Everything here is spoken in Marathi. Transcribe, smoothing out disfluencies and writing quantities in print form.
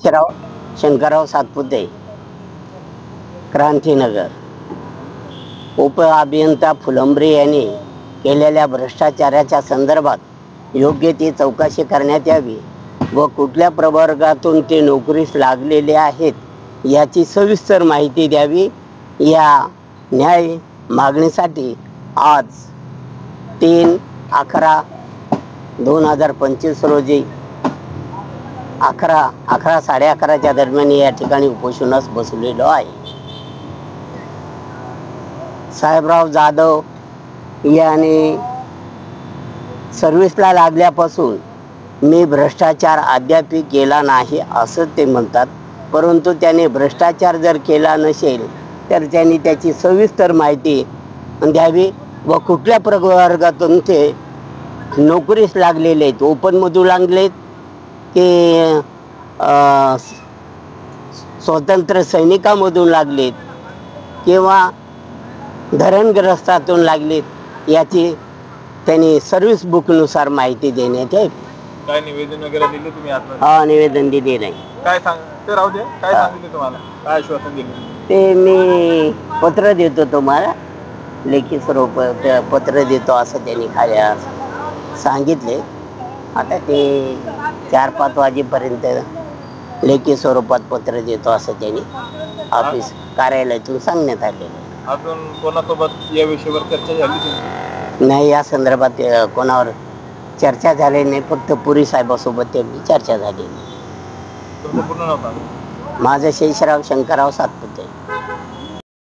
शेषराव शंकरराव सातपुते, क्रांतीनगर. उप अभियंता फुलंब्री यांनी केलेल्या भ्रष्टाचाराच्या संदर्भात योग्य ती चौकशी करण्यात यावी व कुठल्या प्रवर्गातून ते नोकरीस लागलेले आहेत याची सविस्तर माहिती द्यावी. या न्याय मागणीसाठी आज 3/11/2025 रोजी 11:30-11:30च्या दरम्यान या ठिकाणी उपोषणास बसलेलो आहे. साहेबराव जाधव यांनी सर्व्हिसला लागल्यापासून मी भ्रष्टाचार अद्याप केला नाही असं ते म्हणतात. परंतु त्याने भ्रष्टाचार जर केला नसेल तर त्यांनी त्याची सविस्तर माहिती द्यावी व कुठल्या प्रवर्गातून ते नोकरीस लागलेले आहेत, ओपनमधून लागलेत की स्वतंत्र सैनिकामधून लागलेत किंवा धरणग्रस्तातून लागलेत याची त्यांनी सर्व्हिस बुकनुसार माहिती देण्यात यावी. काय निवेदन वगैरे दिले तुम्ही आता? हा, निवेदन दिले नाही. काय सांग ते राहू दे. काय सांगितले तुम्हाला? काय आश्वासन दिले? ते मी पत्र देतो तुम्हाला, लेखी स्वरूप पत्र देतो असं त्यांनी खाली सांगितले. आता ते 4-5 वाजेपर्यंत लेखी स्वरूपात पत्र देतो असं त्यांनी ऑफिस कार्यालयातून सांगण्यात आलेलं. अजून कोणासोबत या विषयावर चर्चा झाली तुमची? नाही, या संदर्भात कोणावर चर्चा झाली नाही. फक्त पुरी साहेबासोबत त्यांनी चर्चा झाली. तुमचं पूर्ण नाव सांगा. माझं शेषराव शंकरराव सातपुते.